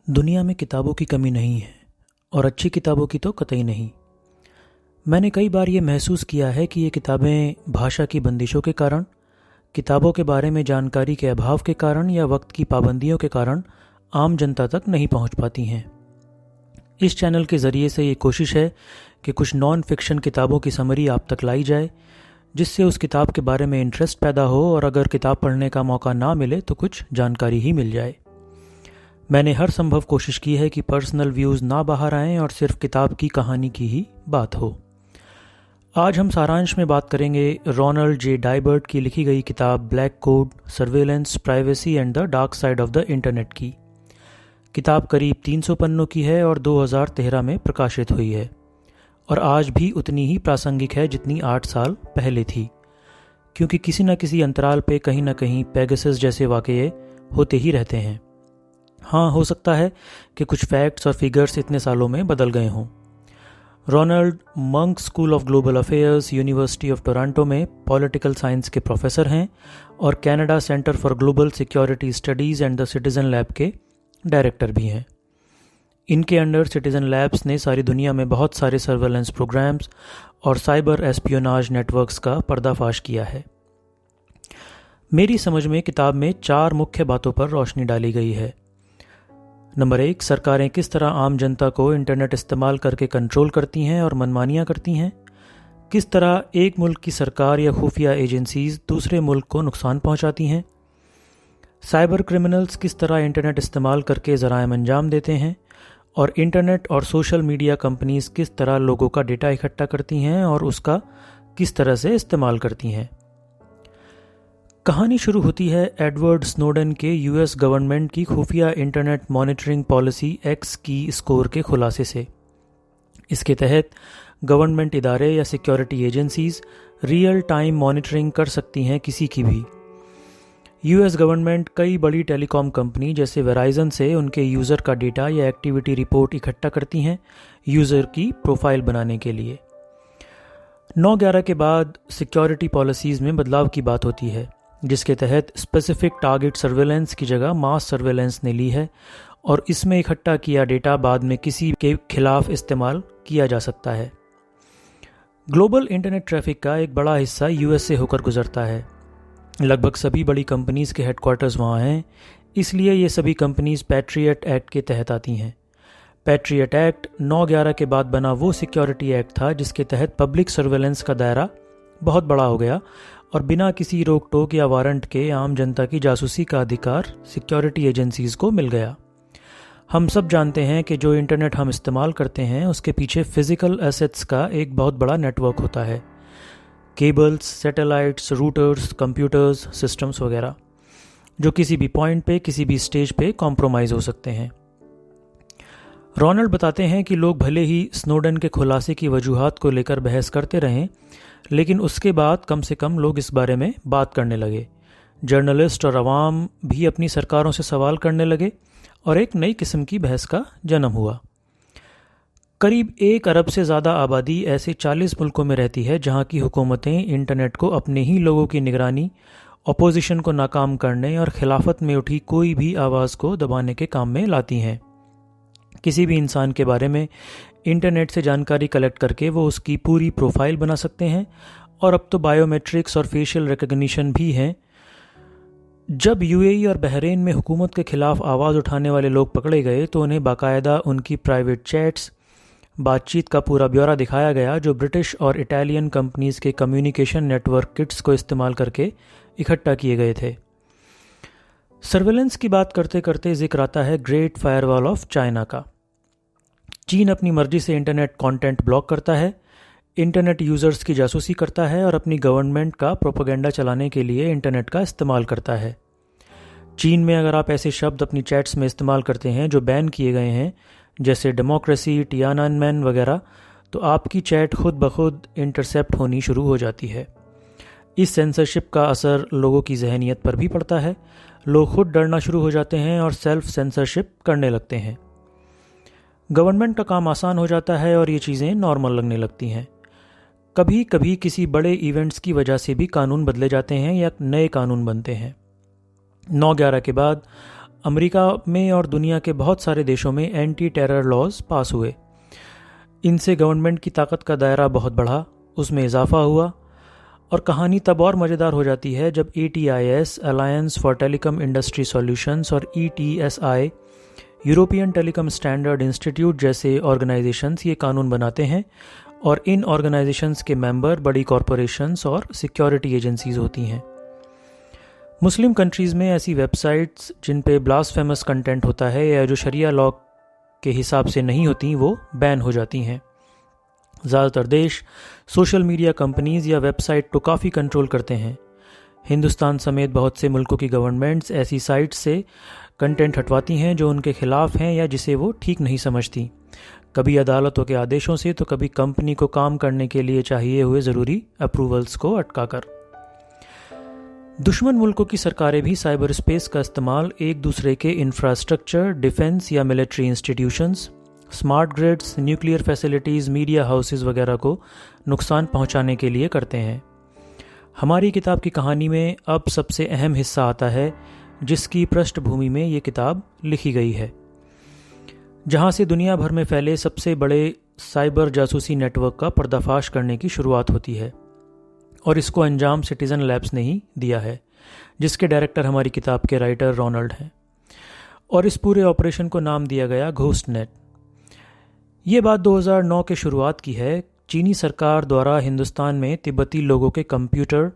दुनिया में किताबों की कमी नहीं है और अच्छी किताबों की तो कतई नहीं। मैंने कई बार ये महसूस किया है कि ये किताबें भाषा की बंदिशों के कारण, किताबों के बारे में जानकारी के अभाव के कारण या वक्त की पाबंदियों के कारण आम जनता तक नहीं पहुंच पाती हैं। इस चैनल के ज़रिए से ये कोशिश है कि कुछ नॉन फिक्शन किताबों की समरी आप तक लाई जाए, जिससे उस किताब के बारे में इंटरेस्ट पैदा हो और अगर किताब पढ़ने का मौका ना मिले तो कुछ जानकारी ही मिल जाए। मैंने हर संभव कोशिश की है कि पर्सनल व्यूज़ ना बाहर आएं और सिर्फ किताब की कहानी की ही बात हो। आज हम सारांश में बात करेंगे रोनाल्ड जे डाइबर्ट की लिखी गई किताब black code, surveillance, privacy and the dark side of the internet की। किताब करीब 300 पन्नों की है और 2013 में प्रकाशित हुई है और आज भी उतनी ही प्रासंगिक है जितनी 8 साल पहले थी, क्योंकि किसी न किसी अंतराल पे कहीं ना कहीं पेगासस जैसे वाक़ये होते ही रहते हैं। हाँ, हो सकता है कि कुछ फैक्ट्स और फिगर्स इतने सालों में बदल गए हों। Ronald Munk school of global affairs, university of Toronto में पॉलिटिकल साइंस के प्रोफेसर हैं और Canada centre for global security studies and the citizen lab के डायरेक्टर भी हैं। इनके अंडर सिटीज़न लैब्स ने सारी दुनिया में बहुत सारे सर्वेलेंस प्रोग्राम्स और साइबर एस्पियोनाज नेटवर्क्स का पर्दाफाश किया है। मेरी समझ में किताब में 4 मुख्य बातों पर रोशनी डाली गई है। नंबर 1, सरकारें किस तरह आम जनता को इंटरनेट इस्तेमाल करके कंट्रोल करती हैं और मनमानियां करती हैं। किस तरह एक मुल्क की सरकार या खुफिया एजेंसीज दूसरे मुल्क को नुकसान पहुंचाती हैं। साइबर क्रिमिनल्स किस तरह इंटरनेट इस्तेमाल करके जराइम अंजाम देते हैं। और इंटरनेट और सोशल मीडिया कंपनीज किस तरह लोगों का डेटा इकट्ठा करती हैं और उसका किस तरह से इस्तेमाल करती हैं। कहानी शुरू होती है एडवर्ड स्नोडेन के यूएस गवर्नमेंट की खुफिया इंटरनेट मॉनिटरिंग पॉलिसी एक्स की स्कोर के खुलासे से। इसके तहत गवर्नमेंट इदारे या security agencies real time monitoring कर सकती हैं किसी की भी। यूएस गवर्नमेंट कई बड़ी टेलीकॉम कंपनी जैसे वेराइजन से उनके यूज़र का डेटा या एक्टिविटी रिपोर्ट इकट्ठा करती हैं यूज़र की प्रोफाइल बनाने के लिए। 9/11 के बाद सिक्योरिटी पॉलिसीज़ में बदलाव की बात होती है, जिसके तहत स्पेसिफिक टारगेट सर्वेलेंस की जगह मास सर्वेलेंस ने ली है और इसमें इकट्ठा किया डेटा बाद में किसी के खिलाफ इस्तेमाल किया जा सकता है। ग्लोबल इंटरनेट ट्रैफिक का एक बड़ा हिस्सा यूएस से होकर गुजरता है। लगभग सभी बड़ी कंपनीज के हेडक्वार्टर्स वहाँ हैं, इसलिए ये सभी कंपनीज पैट्रियट एक्ट के तहत आती हैं। पैट्रियट एक्ट 9/11 के बाद बना वो सिक्योरिटी एक्ट था जिसके तहत पब्लिक सर्वेलेंस का दायरा बहुत बड़ा हो गया और बिना किसी रोक टोक या वारंट के आम जनता की जासूसी का अधिकार सिक्योरिटी एजेंसीज को मिल गया। हम सब जानते हैं कि जो इंटरनेट हम इस्तेमाल करते हैं उसके पीछे फिजिकल एसेट्स का एक बहुत बड़ा नेटवर्क होता है। Cables, satellites, routers, computers, systems वगैरह, जो किसी भी पॉइंट पे, किसी भी स्टेज पे कॉम्प्रोमाइज हो सकते हैं। रोनाल्ड बताते हैं कि लोग भले ही स्नोडेन के खुलासे की वजूहात को लेकर बहस करते रहें, लेकिन उसके बाद कम से कम लोग इस बारे में बात करने लगे। जर्नलिस्ट और अवाम भी अपनी सरकारों से सवाल करने लगे और एक नई किस्म की बहस का जन्म हुआ। करीब 1 अरब से ज़्यादा आबादी ऐसे 40 मुल्कों में रहती है जहाँ की हुकूमतें इंटरनेट को अपने ही लोगों की निगरानी, अपोजिशन को नाकाम करने और खिलाफत में उठी कोई भी आवाज़ को दबाने के काम में लाती हैं। किसी भी इंसान के बारे में इंटरनेट से जानकारी कलेक्ट करके वो उसकी पूरी प्रोफाइल बना सकते हैं और अब तो बायोमेट्रिक्स और फेशियल रिकग्निशन भी हैं। जब यूएई और बहरीन में हुकूमत के खिलाफ आवाज़ उठाने वाले लोग पकड़े गए तो उन्हें बाकायदा उनकी प्राइवेट चैट्स, बातचीत का पूरा ब्यौरा दिखाया गया जो ब्रिटिश और इटालियन कंपनीज के कम्युनिकेशन नेटवर्क किट्स को इस्तेमाल करके इकट्ठा किए गए थे। सर्वेलेंस की बात करते करते जिक्र आता है ग्रेट फायरवॉल ऑफ चाइना का। चीन अपनी मर्जी से इंटरनेट कंटेंट ब्लॉक करता है, इंटरनेट यूज़र्स की जासूसी करता है और अपनी गवर्नमेंट का प्रोपेगेंडा चलाने के लिए इंटरनेट का इस्तेमाल करता है। चीन में अगर आप ऐसे शब्द अपनी चैट्स में इस्तेमाल करते हैं जो बैन किए गए हैं, जैसे डेमोक्रेसी, टियाननमेन वगैरह, तो आपकी चैट खुद ब खुद इंटरसेप्ट होनी शुरू हो जाती है। इस सेंसरशिप का असर लोगों की जहनीत पर भी पड़ता है। लोग खुद डरना शुरू हो जाते हैं और सेल्फ सेंसरशिप करने लगते हैं। गवर्नमेंट का काम आसान हो जाता है और ये चीज़ें नॉर्मल लगने लगती हैं। कभी कभी किसी बड़े इवेंट्स की वजह से भी कानून बदले जाते हैं या नए कानून बनते हैं। 9/11 के बाद अमेरिका में और दुनिया के बहुत सारे देशों में एंटी टेरर लॉज पास हुए। इनसे गवर्नमेंट की ताकत का दायरा बहुत बढ़ा, उसमें इजाफा हुआ। और कहानी तब और मज़ेदार हो जाती है जब ATIS alliance for telecom industry solutions और ETSI European telecom standard institute जैसे ऑर्गेनाइजेशंस ये कानून बनाते हैं, और इन ऑर्गेनाइजेशंस के मेंबर बड़ी कॉरपोरेशंस और सिक्योरिटी एजेंसीज होती हैं। मुस्लिम कंट्रीज़ में ऐसी वेबसाइट्स जिन पे ब्लास्फेमस कंटेंट होता है या जो शरिया लॉ के हिसाब से नहीं होती वो बैन हो जाती हैं। ज़्यादातर देश सोशल मीडिया कंपनीज़ या वेबसाइट को काफ़ी कंट्रोल करते हैं। हिंदुस्तान समेत बहुत से मुल्कों की गवर्नमेंट्स ऐसी साइट्स से कंटेंट हटवाती हैं जो उनके खिलाफ हैं या जिसे वो ठीक नहीं समझती, कभी अदालतों के आदेशों से तो कभी कंपनी को काम करने के लिए चाहिए हुए ज़रूरी अप्रूवल्स को अटकाकर। दुश्मन मुल्कों की सरकारें भी साइबर स्पेस का इस्तेमाल एक दूसरे के इंफ्रास्ट्रक्चर, डिफेंस या military institutions, smart grids, nuclear facilities, media houses वगैरह को नुकसान पहुंचाने के लिए करते हैं। हमारी किताब की कहानी में अब सबसे अहम हिस्सा आता है जिसकी पृष्ठभूमि में ये किताब लिखी गई है, जहां से दुनिया भर में फैले सबसे बड़े साइबर जासूसी नेटवर्क का पर्दाफाश करने की शुरुआत होती है। और इसको अंजाम सिटीज़न लैब्स ने ही दिया है, जिसके डायरेक्टर हमारी किताब के राइटर रोनाल्ड हैं। और इस पूरे ऑपरेशन को नाम दिया गया घोस्टनेट। ये बात 2009 के शुरुआत की है। चीनी सरकार द्वारा हिंदुस्तान में तिब्बती लोगों के कंप्यूटर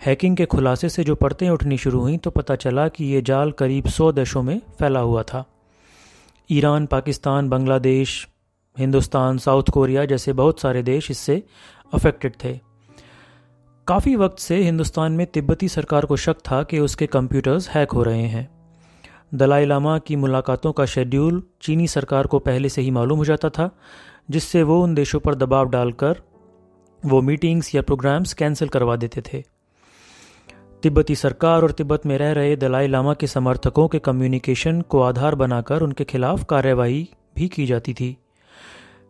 हैकिंग के खुलासे से जो परतें उठनी शुरू हुई तो पता चला कि ये जाल करीब 100 देशों में फैला हुआ था। Iran, Pakistan, Bangladesh, Hindustan, south Korea जैसे बहुत सारे देश इससे अफेक्टेड थे। काफ़ी वक्त से हिंदुस्तान में तिब्बती सरकार को शक था कि उसके कंप्यूटर्स हैक हो रहे हैं। दलाई लामा की मुलाकातों का शेड्यूल चीनी सरकार को पहले से ही मालूम हो जाता था, जिससे वो उन देशों पर दबाव डालकर वो मीटिंग्स या प्रोग्राम्स कैंसिल करवा देते थे। तिब्बती सरकार और तिब्बत में रह रहे दलाई लामा के समर्थकों के कम्युनिकेशन को आधार बनाकर उनके खिलाफ कार्यवाही भी की जाती थी।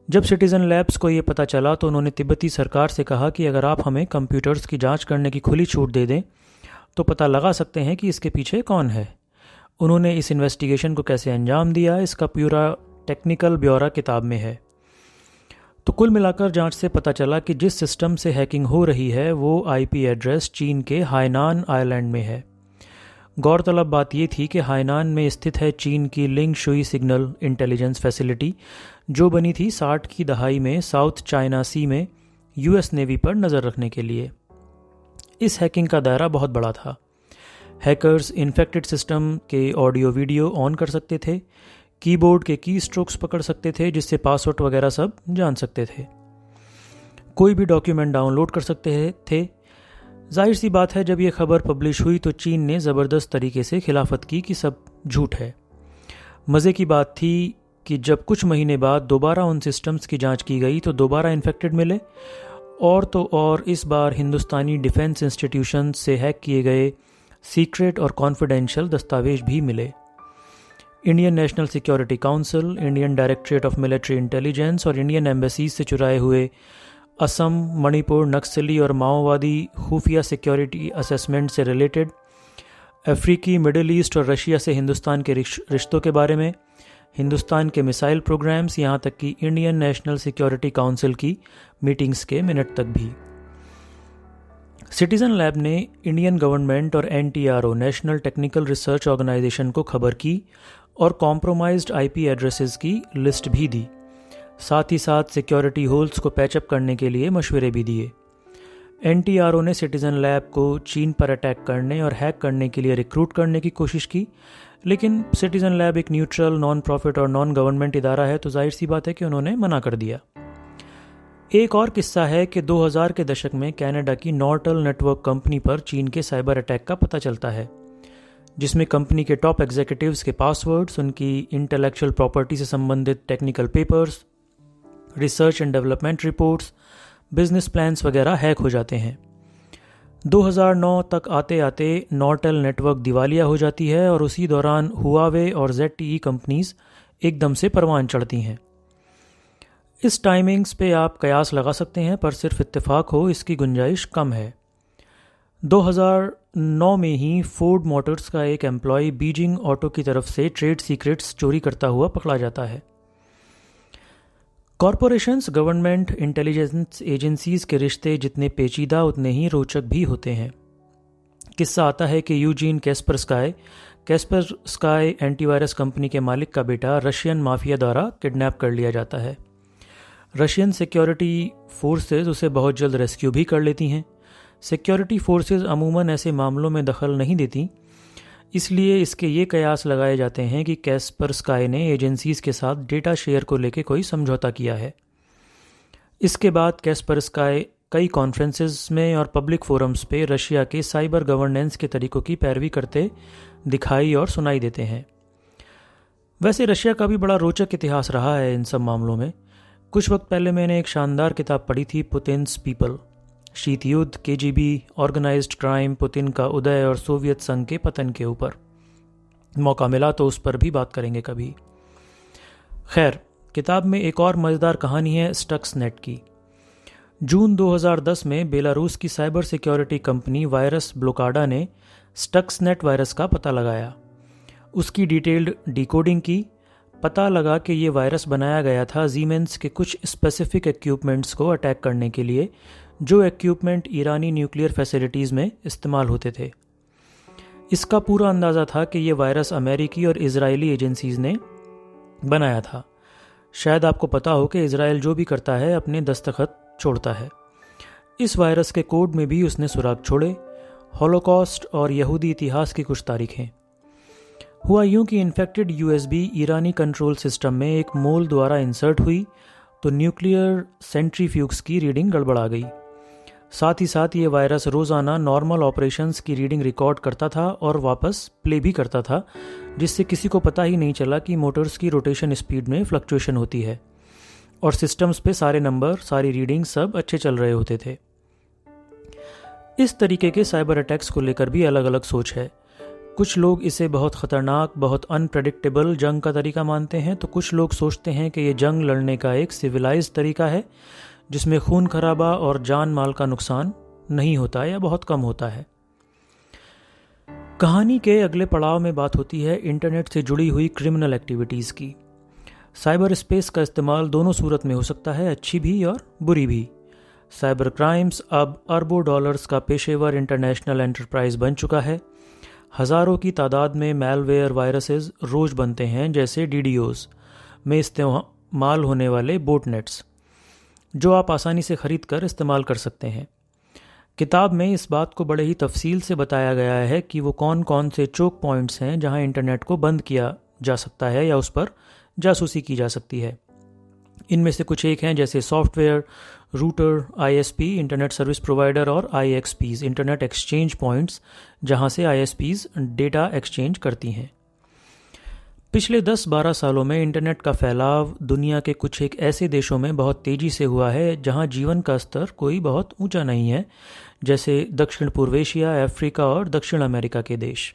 जब सिटीज़न लैब्स को ये पता चला तो उन्होंने तिब्बती सरकार से कहा कि अगर आप हमें कंप्यूटर्स की जांच करने की खुली छूट दे दें तो पता लगा सकते हैं कि इसके पीछे कौन है। उन्होंने इस इन्वेस्टिगेशन को कैसे अंजाम दिया, इसका पूरा टेक्निकल ब्यौरा किताब में है। तो कुल मिलाकर जांच से पता चला कि जिस सिस्टम से हैकिंग हो रही है वो IP एड्रेस चीन के हाइनान आइलैंड में है। गौरतलब बात यह थी कि हाइनान में स्थित है चीन की लिंग शुई सिग्नल इंटेलिजेंस फैसिलिटी, जो बनी थी 60 की दहाई में साउथ चाइना सी में US नेवी पर नज़र रखने के लिए। इस हैकिंग का दायरा बहुत बड़ा था। हैकर्स इन्फेक्टेड सिस्टम के ऑडियो वीडियो ऑन कर सकते थे, कीबोर्ड के की स्ट्रोक्स पकड़ सकते थे जिससे पासवर्ड वगैरह सब जान सकते थे, कोई भी डॉक्यूमेंट डाउनलोड कर सकते थे। जाहिर सी बात है, जब ये खबर पब्लिश हुई तो चीन ने ज़बरदस्त तरीके से खिलाफत की कि सब झूठ है। मज़े की बात थी कि जब कुछ महीने बाद दोबारा उन सिस्टम्स की जांच की गई तो दोबारा इन्फेक्टेड मिले, और तो और इस बार हिंदुस्तानी डिफेंस इंस्टीट्यूशन से हैक किए गए सीक्रेट और कॉन्फिडेंशियल दस्तावेज भी मिले। Indian national security council, Indian directorate of military intelligence और इंडियन एम्बेसीज से चुराए हुए असम, मणिपुर, नक्सली और माओवादी खुफिया सिक्योरिटी असेसमेंट से रिलेटेड, अफ्रीकी, मिडिल ईस्ट और रशिया से हिंदुस्तान के रिश्तों के बारे में, हिंदुस्तान के मिसाइल प्रोग्राम्स, यहाँ तक कि इंडियन नेशनल सिक्योरिटी काउंसिल की मीटिंग्स के मिनट तक भी। सिटीज़न लैब ने इंडियन गवर्नमेंट और NTRO national technical research organisation को खबर की और कॉम्प्रोमाइज्ड IP एड्रेसेस की लिस्ट भी दी। साथ ही साथ सिक्योरिटी होल्स को पैचअप करने के लिए मशवरे भी दिए। NTRO ने सिटीज़न लैब को चीन पर अटैक करने और हैक करने के लिए रिक्रूट करने की कोशिश की, लेकिन सिटीज़न लैब एक न्यूट्रल, नॉन प्रॉफिट और नॉन गवर्नमेंट इदारा है, तो जाहिर सी बात है कि उन्होंने मना कर दिया। एक और किस्सा है कि 2000 के दशक में कनाडा की नॉर्टल नेटवर्क कंपनी पर चीन के साइबर अटैक का पता चलता है, जिसमें कंपनी के टॉप एग्जीक्यूटिव्स के पासवर्ड्स, उनकी इंटेलेक्चुअल प्रॉपर्टी से संबंधित technical papers, research and development reports, business plans वगैरह हैक हो जाते हैं। 2009 तक आते आते नॉर्टेल नेटवर्क दिवालिया हो जाती है और उसी दौरान हुआवे और ZTE कंपनीज एकदम से परवान चढ़ती हैं। इस टाइमिंग्स पे आप कयास लगा सकते हैं, पर सिर्फ इत्तेफाक हो इसकी गुंजाइश कम है। 2009 में ही फोर्ड मोटर्स का एक एम्प्लॉय बीजिंग ऑटो की तरफ से ट्रेड सीक्रेट्स चोरी करता हुआ पकड़ा जाता है। कॉरपोरेशंस, गवर्नमेंट, इंटेलिजेंस एजेंसीज के रिश्ते जितने पेचीदा उतने ही रोचक भी होते हैं। किस्सा आता है कि यूजीन कैस्परस्काई एंटीवायरस कंपनी के मालिक का बेटा रशियन माफिया द्वारा किडनैप कर लिया जाता है। रशियन सिक्योरिटी फोर्सेस उसे बहुत जल्द रेस्क्यू भी कर लेती हैं। सिक्योरिटी फोर्सेस अमूमन ऐसे मामलों में दखल नहीं देती, इसलिए इसके ये कयास लगाए जाते हैं कि कैस्परस्काई ने एजेंसीज के साथ डेटा शेयर को लेकर कोई समझौता किया है। इसके बाद कैस्परस्काई कई कॉन्फ्रेंसेस में और पब्लिक फोरम्स पे रशिया के साइबर गवर्नेंस के तरीकों की पैरवी करते दिखाई और सुनाई देते हैं। वैसे रशिया का भी बड़ा रोचक इतिहास रहा है इन सब मामलों में। कुछ वक्त पहले मैंने एक शानदार किताब पढ़ी थी, पुतिन्स पीपल, शीत युद्ध, केजीबी, ऑर्गेनाइज्ड क्राइम, पुतिन का उदय और सोवियत संघ के पतन के ऊपर। मौका मिला तो उस पर भी बात करेंगे कभी। खैर, किताब में एक और मज़ेदार कहानी है स्टक्सनेट की। जून 2010 में बेलारूस की साइबर सिक्योरिटी कंपनी वायरस ब्लोकाडा ने स्टक्सनेट वायरस का पता लगाया। उसकी डिटेल्ड डिकोडिंग की। पता लगा कि ये वायरस बनाया गया था जीमेंस के कुछ स्पेसिफिक इक्विपमेंट्स को अटैक करने के लिए, जो इक्विपमेंट ईरानी न्यूक्लियर फैसिलिटीज़ में इस्तेमाल होते थे। इसका पूरा अंदाज़ा था कि ये वायरस अमेरिकी और इजरायली एजेंसीज ने बनाया था। शायद आपको पता हो कि इजराइल जो भी करता है अपने दस्तखत छोड़ता है। इस वायरस के कोड में भी उसने सुराग छोड़े। हॉलोकॉस्ट और यहूदी इतिहास की कुछ तारीखें। हुआ यूं कि इन्फेक्टेड यूएसबी ईरानी कंट्रोल सिस्टम में एक मोल द्वारा इंसर्ट हुई तो न्यूक्लियर सेंट्रीफ्यूग्स की रीडिंग गड़बड़ा गई। साथ ही साथ ये वायरस रोज़ाना नॉर्मल ऑपरेशंस की रीडिंग रिकॉर्ड करता था और वापस प्ले भी करता था, जिससे किसी को पता ही नहीं चला कि मोटर्स की रोटेशन स्पीड में फ्लक्चुएशन होती है और सिस्टम्स पे सारे नंबर, सारी रीडिंग सब अच्छे चल रहे होते थे। इस तरीके के साइबर अटैक्स को लेकर भी अलग अलग सोच है। कुछ लोग इसे बहुत ख़तरनाक, बहुत अनप्रेडिक्टेबल जंग का तरीका मानते हैं, तो कुछ लोग सोचते हैं कि ये जंग लड़ने का एक सिविलाइज्ड तरीका है जिसमें खून खराबा और जान माल का नुकसान नहीं होता या बहुत कम होता है। कहानी के अगले पड़ाव में बात होती है इंटरनेट से जुड़ी हुई क्रिमिनल एक्टिविटीज़ की। साइबर स्पेस का इस्तेमाल दोनों सूरत में हो सकता है, अच्छी भी और बुरी भी। साइबर क्राइम्स अब अरबों डॉलर्स का पेशेवर इंटरनेशनल एंटरप्राइज बन चुका है। हज़ारों की तादाद में मैलवेयर वायरसेस रोज बनते हैं, जैसे डीडीओज में इस्तेमाल होने वाले बोटनेट्स, जो आप आसानी से ख़रीद कर इस्तेमाल कर सकते हैं। किताब में इस बात को बड़े ही तफसील से बताया गया है कि वो कौन कौन से चोक पॉइंट्स हैं जहां इंटरनेट को बंद किया जा सकता है या उस पर जासूसी की जा सकती है। इनमें से कुछ एक हैं जैसे software, router, ISP internet service provider और आईएक्सपीज इंटरनेट एक्सचेंज पॉइंट्स, जहां से आईएसपीज डेटा एक्सचेंज करती हैं। पिछले 10-12 सालों में इंटरनेट का फैलाव दुनिया के कुछ एक ऐसे देशों में बहुत तेज़ी से हुआ है जहां जीवन का स्तर कोई बहुत ऊंचा नहीं है, जैसे दक्षिण पूर्व एशिया, अफ्रीका और दक्षिण अमेरिका के देश।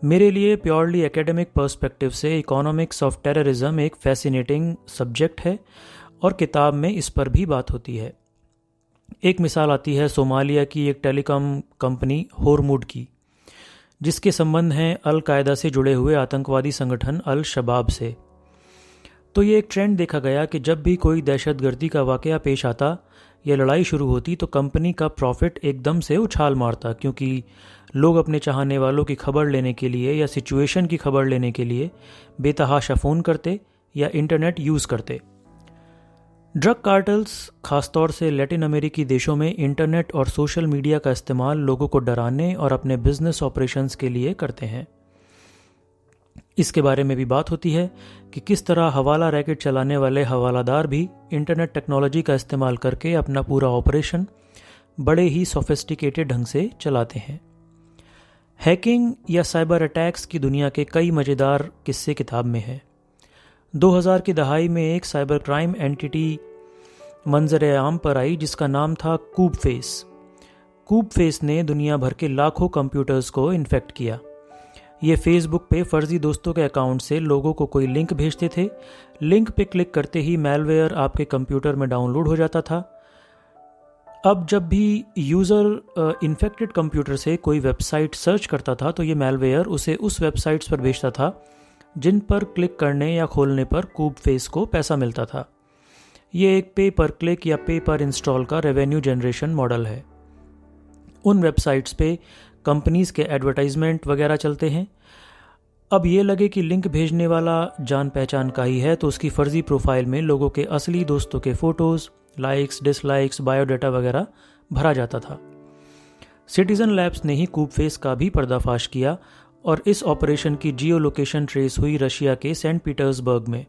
मेरे लिए प्योरली एकेडमिक पर्सपेक्टिव से इकोनॉमिक्स ऑफ टेररिज्म एक फैसिनेटिंग सब्जेक्ट है और किताब में इस पर भी बात होती है। एक मिसाल आती है सोमालिया की एक टेलीकॉम कंपनी होरमुड की, जिसके संबंध हैं अल कायदा से जुड़े हुए आतंकवादी संगठन अल शबाब से। तो ये एक ट्रेंड देखा गया कि जब भी कोई दहशतगर्दी का वाकया पेश आता या लड़ाई शुरू होती तो कंपनी का प्रॉफिट एकदम से उछाल मारता, क्योंकि लोग अपने चाहने वालों की खबर लेने के लिए या सिचुएशन की खबर लेने के लिए बेतहाशा फ़ोन करते या इंटरनेट यूज़ करते। ड्रग कार्टल्स, खासतौर से लैटिन अमेरिकी देशों में इंटरनेट और सोशल मीडिया का इस्तेमाल लोगों को डराने और अपने बिजनेस ऑपरेशंस के लिए करते हैं। इसके बारे में भी बात होती है कि किस तरह हवाला रैकेट चलाने वाले हवालादार भी इंटरनेट टेक्नोलॉजी का इस्तेमाल करके अपना पूरा ऑपरेशन बड़े ही सोफिस्टिकेटेड ढंग से चलाते हैं। हैकिंग या साइबर अटैक्स की दुनिया के कई मज़ेदार किस्से किताब में हैं। 2000 की दहाई में एक साइबर क्राइम एंटिटी मंजर आम पर आई जिसका नाम था कूबफेस। कूबफेस ने दुनिया भर के लाखों कंप्यूटर्स को इन्फेक्ट किया। ये फेसबुक पे फर्जी दोस्तों के अकाउंट से लोगों को कोई लिंक भेजते थे। लिंक पे क्लिक करते ही मैलवेयर आपके कंप्यूटर में डाउनलोड हो जाता था। अब जब भी यूज़र इन्फेक्टेड कंप्यूटर से कोई वेबसाइट सर्च करता था तो ये मैलवेयर उसे उस वेबसाइट्स पर भेजता था जिन पर क्लिक करने या खोलने पर कूब फेस को पैसा मिलता था। ये एक पे पर क्लिक या पे पर इंस्टॉल का रेवेन्यू जनरेशन मॉडल है। उन वेबसाइट्स पे कंपनीज के एडवर्टाइजमेंट वगैरह चलते हैं। अब ये लगे कि लिंक भेजने वाला जान पहचान का ही है तो उसकी फर्जी प्रोफाइल में लोगों के असली दोस्तों के फोटोज़, लाइक्स, डिसलाइक्स, बायोडाटा वगैरह भरा जाता था। सिटीजन लैब्स ने ही कूब फेस का भी पर्दाफाश किया और इस ऑपरेशन की जियो लोकेशन ट्रेस हुई रशिया के सेंट पीटर्सबर्ग में।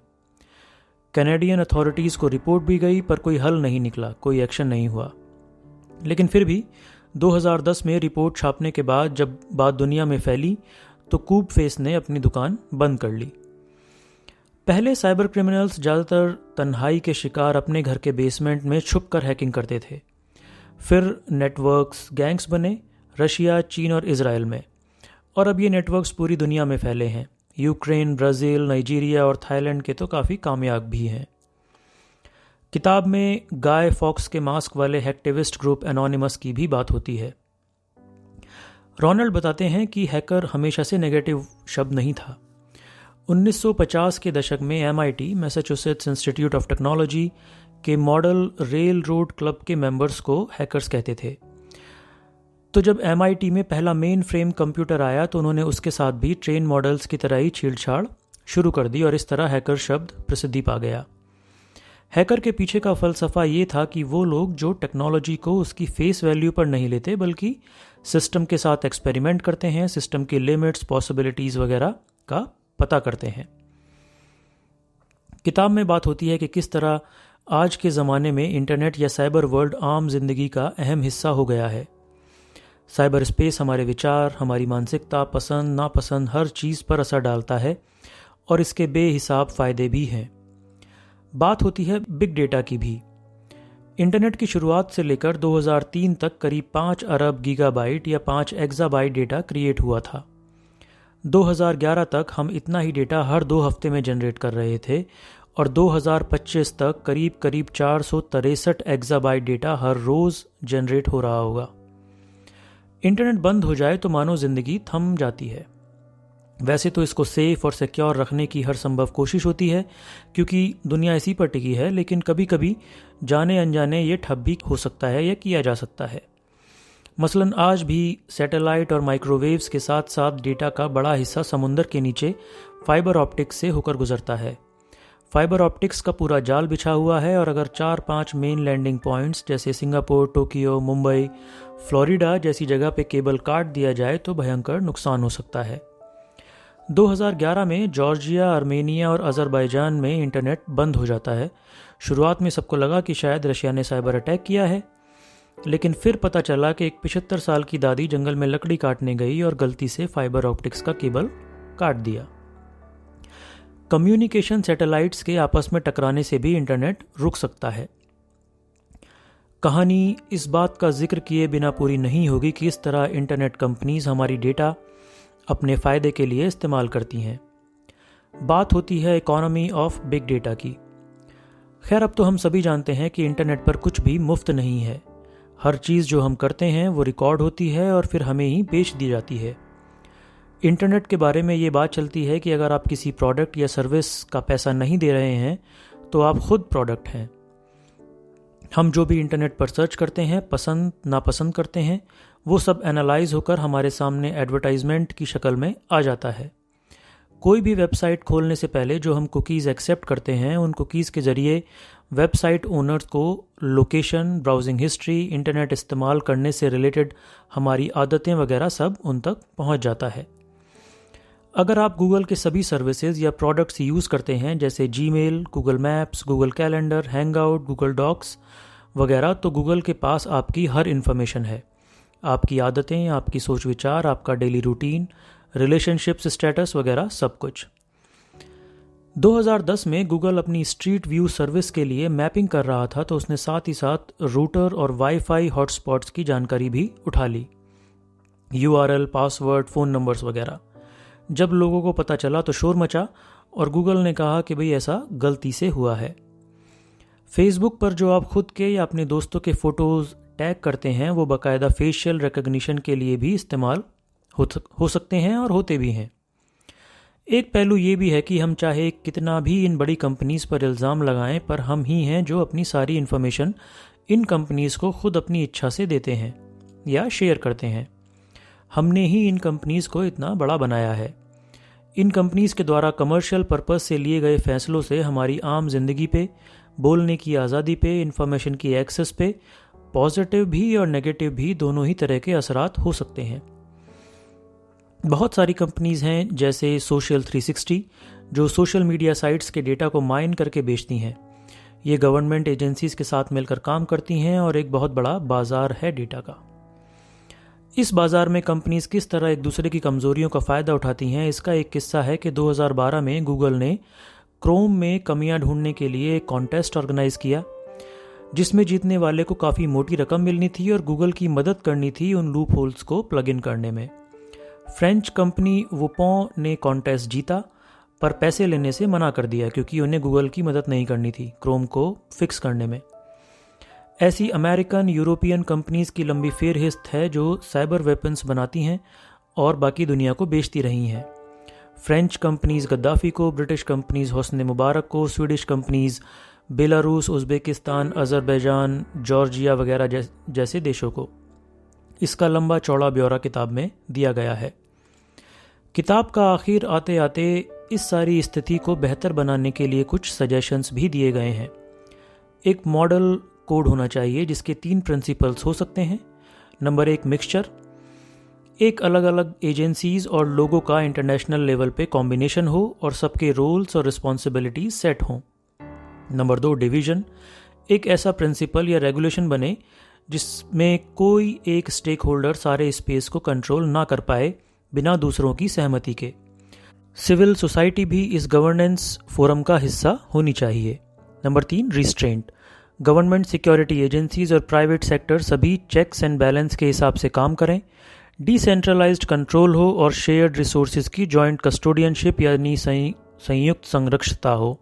कैनेडियन अथॉरिटीज़ को रिपोर्ट भी गई पर कोई हल नहीं निकला, कोई एक्शन नहीं हुआ। लेकिन फिर भी 2010 में रिपोर्ट छापने के बाद जब बात दुनिया में फैली तो कूब फेस ने अपनी दुकान बंद कर ली। पहले साइबर क्रिमिनल्स ज़्यादातर तन्हाई के शिकार अपने घर के बेसमेंट में छुपकर हैकिंग करते थे। फिर नेटवर्क्स, गैंग्स बने रशिया, चीन और इजराइल में, और अब ये नेटवर्क्स पूरी दुनिया में फैले हैं। यूक्रेन, ब्राज़ील, नाइजीरिया और थाईलैंड के तो काफ़ी कामयाब भी हैं। किताब में गाय फॉक्स के मास्क वाले हैक्टिविस्ट ग्रुप एनोनिमस की भी बात होती है। रोनाल्ड बताते हैं कि हैकर हमेशा से नेगेटिव शब्द नहीं था। 1950 के दशक में MIT, Massachusetts institute of technology के मॉडल रेल रोड क्लब के मेंबर्स को हैकर्स कहते थे। तो जब MIT में पहला मेन फ्रेम कंप्यूटर आया तो उन्होंने उसके साथ भी ट्रेन मॉडल्स की तरह ही छेड़छाड़ शुरू कर दी और इस तरह हैकर शब्द प्रसिद्धि पा गया। हैकर के पीछे का फलसफा ये था कि वो लोग जो टेक्नोलॉजी को उसकी फेस वैल्यू पर नहीं लेते बल्कि सिस्टम के साथ एक्सपेरिमेंट करते हैं, सिस्टम की लिमिट्स, पॉसिबिलिटीज़ वगैरह का पता करते हैं। किताब में बात होती है कि किस तरह आज के ज़माने में इंटरनेट या साइबर वर्ल्ड आम जिंदगी का अहम हिस्सा हो गया है। साइबर स्पेस हमारे विचार, हमारी मानसिकता, पसंद नापसंद हर चीज़ पर असर डालता है और इसके बेहिसाब फ़ायदे भी हैं। बात होती है बिग डेटा की भी। इंटरनेट की शुरुआत से लेकर 2003 तक करीब 5 अरब गीगाबाइट या 5 एक्साबाइट डेटा क्रिएट हुआ था। 2011 तक हम इतना ही डेटा हर 2 हफ्ते में जनरेट कर रहे थे और 2025 तक करीब करीब 463 एक्साबाइट डेटा हर रोज़ जनरेट हो रहा होगा। इंटरनेट बंद हो जाए तो मानो ज़िंदगी थम जाती है। वैसे तो इसको सेफ और सिक्योर रखने की हर संभव कोशिश होती है क्योंकि दुनिया इसी पर टिकी है, लेकिन कभी कभी जाने अनजाने ये ठप भी हो सकता है या किया जा सकता है। मसलन आज भी सैटेलाइट और माइक्रोवेव्स के साथ साथ डेटा का बड़ा हिस्सा समुंदर के नीचे फाइबर ऑप्टिक्स से होकर गुजरता है। फाइबर ऑप्टिक्स का पूरा जाल बिछा हुआ है और अगर 4-5 मेन लैंडिंग पॉइंट्स जैसे सिंगापुर, टोक्यो, मुंबई, फ्लोरिडा जैसी जगह पे केबल काट दिया जाए तो भयंकर नुकसान हो सकता है। 2011 में जॉर्जिया, आर्मेनिया और अजरबैजान में इंटरनेट बंद हो जाता है। शुरुआत में सबको लगा कि शायद रशिया ने साइबर अटैक किया है, लेकिन फिर पता चला कि एक 75 साल की दादी जंगल में लकड़ी काटने गई और गलती से फाइबर ऑप्टिक्स का केबल काट दिया। कम्युनिकेशन सैटेलाइट्स के आपस में टकराने से भी इंटरनेट रुक सकता है। कहानी इस बात का जिक्र किए बिना पूरी नहीं होगी कि इस तरह इंटरनेट कंपनीज हमारी डेटा अपने फ़ायदे के लिए इस्तेमाल करती हैं। बात होती है इकोनॉमी ऑफ बिग डेटा की। खैर, अब तो हम सभी जानते हैं कि इंटरनेट पर कुछ भी मुफ्त नहीं है। हर चीज़ जो हम करते हैं वो रिकॉर्ड होती है और फिर हमें ही बेच दी जाती है। इंटरनेट के बारे में ये बात चलती है कि अगर आप किसी प्रोडक्ट या सर्विस का पैसा नहीं दे रहे हैं तो आप खुद प्रोडक्ट हैं। हम जो भी इंटरनेट पर सर्च करते हैं, पसंद नापसंद करते हैं, वो सब एनालाइज होकर हमारे सामने एडवर्टाइजमेंट की शक्ल में आ जाता है। कोई भी वेबसाइट खोलने से पहले जो हम कुकीज़ एक्सेप्ट करते हैं, उन कुकीज़ के ज़रिए वेबसाइट ओनर्स को लोकेशन, ब्राउजिंग हिस्ट्री, इंटरनेट इस्तेमाल करने से रिलेटेड हमारी आदतें वगैरह सब उन तक पहुंच जाता है। अगर आप गूगल के सभी सर्विसेज या प्रोडक्ट्स यूज़ करते हैं जैसे Gmail, Google maps, Google calendar, Hangout, Google docs वगैरह, तो गूगल के पास आपकी हर इन्फॉर्मेशन है। आपकी आदतें, आपकी सोच विचार, आपका डेली रूटीन, रिलेशनशिप्स स्टेटस वगैरह सब कुछ। 2010 में गूगल अपनी स्ट्रीट व्यू सर्विस के लिए मैपिंग कर रहा था तो उसने साथ ही साथ रूटर और वाईफाई हॉटस्पॉट्स की जानकारी भी उठा ली, URL, पासवर्ड, फ़ोन नंबर्स वगैरह। जब लोगों को पता चला तो शोर मचा और गूगल ने कहा कि भाई ऐसा गलती से हुआ है। फेसबुक पर जो आप खुद के या अपने दोस्तों के फ़ोटोज़ टैग करते हैं वो बाकायदा फेशियल रिकग्निशन के लिए भी इस्तेमाल हो सकते हैं और होते भी हैं। एक पहलू ये भी है कि हम चाहे कितना भी इन बड़ी कंपनीज़ पर इल्ज़ाम लगाएं, पर हम ही हैं जो अपनी सारी इन्फॉर्मेशन इन कंपनीज़ को खुद अपनी इच्छा से देते हैं या शेयर करते हैं। हमने ही इन कंपनीज़ को इतना बड़ा बनाया है। इन कंपनीज़ के द्वारा कमर्शियल पर्पस से लिए गए फैसलों से हमारी आम जिंदगी पे, बोलने की आज़ादी पे, इंफॉर्मेशन की एक्सेस पे पॉजिटिव भी और नेगेटिव भी दोनों ही तरह के असरात हो सकते हैं। बहुत सारी कंपनीज़ हैं जैसे सोशल 360 जो सोशल मीडिया साइट्स के डेटा को माइन करके बेचती हैं। ये गवर्नमेंट एजेंसीज़ के साथ मिलकर काम करती हैं और एक बहुत बड़ा बाज़ार है डेटा का। इस बाज़ार में कंपनीज़ किस तरह एक दूसरे की कमज़ोरियों का फ़ायदा उठाती हैं, इसका एक किस्सा है कि 2012 में गूगल ने क्रोम में कमियां ढूंढने के लिए एक कॉन्टेस्ट ऑर्गेनाइज़ किया जिसमें जीतने वाले को काफ़ी मोटी रकम मिलनी थी और गूगल की मदद करनी थी उन लूप होल्स को प्लग इन करने में। फ्रेंच कंपनी वुपॉन ने कॉन्टेस्ट जीता पर पैसे लेने से मना कर दिया क्योंकि उन्हें गूगल की मदद नहीं करनी थी क्रोम को फिक्स करने में। ऐसी अमेरिकन यूरोपियन कंपनीज़ की लंबी फेहरिस्त है जो साइबर वेपन्स बनाती हैं और बाकी दुनिया को बेचती रही हैं। फ्रेंच कंपनीज़ गद्दाफ़ी को, ब्रिटिश कंपनीज़ होस्ने मुबारक को, Swedish companies Belarus, Uzbekistan, Azerbaijan, Georgia वगैरह जैसे देशों को। इसका लंबा चौड़ा ब्यौरा किताब में दिया गया है। किताब का आखिर आते आते इस सारी स्थिति को बेहतर बनाने के लिए कुछ सजेशंस भी दिए गए हैं। एक मॉडल कोड होना चाहिए जिसके 3 प्रिंसिपल्स हो सकते हैं। नंबर 1 मिक्सचर, एक अलग अलग एजेंसीज और लोगों का इंटरनेशनल लेवल पे कॉम्बिनेशन हो और सबके रोल्स और रिस्पॉन्सिबिलिटीज सेट हों। नंबर 2 डिवीजन, एक ऐसा प्रिंसिपल या रेगुलेशन बने जिसमें कोई एक स्टेक होल्डर सारे स्पेस को कंट्रोल ना कर पाए बिना दूसरों की सहमति के। सिविल सोसाइटी भी इस गवर्नेंस फोरम का हिस्सा होनी चाहिए। Number 3 restraint, government, security agencies और प्राइवेट सेक्टर सभी चेक्स एंड बैलेंस के हिसाब से काम करें, डिसेंट्रलाइज्ड कंट्रोल हो और शेयर्ड रिसोर्सेज की जॉइंट कस्टोडियनशिप यानी संयुक्त संरक्षता हो।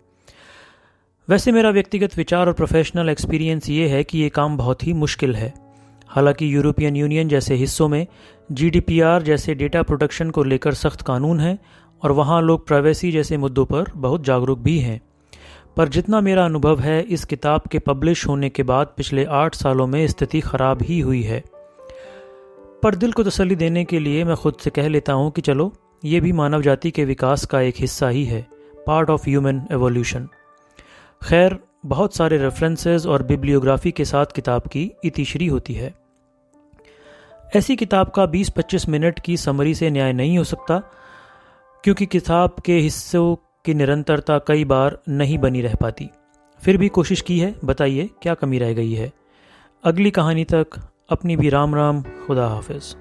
वैसे मेरा व्यक्तिगत विचार और प्रोफेशनल एक्सपीरियंस ये है कि ये काम बहुत ही मुश्किल है। हालांकि यूरोपियन यूनियन जैसे हिस्सों में GDPR जैसे डेटा प्रोटेक्शन को लेकर सख्त कानून हैं और वहाँ लोग प्राइवेसी जैसे मुद्दों पर बहुत जागरूक भी हैं, पर जितना मेरा अनुभव है इस किताब के पब्लिश होने के बाद पिछले 8 सालों में स्थिति ख़राब ही हुई है। पर दिल को तसल्ली देने के लिए मैं खुद से कह लेता हूँ कि चलो ये भी मानव जाति के विकास का एक हिस्सा ही है, पार्ट ऑफ ह्यूमन एवोल्यूशन। खैर, बहुत सारे रेफरेंसेस और बिब्लियोग्राफी के साथ किताब की इतिश्री होती है। ऐसी किताब का 20-25 मिनट की समरी से न्याय नहीं हो सकता क्योंकि किताब के हिस्सों की निरंतरता कई बार नहीं बनी रह पाती। फिर भी कोशिश की है, बताइए क्या कमी रह गई है। अगली कहानी तक अपनी भी राम राम, खुदा हाफिज़।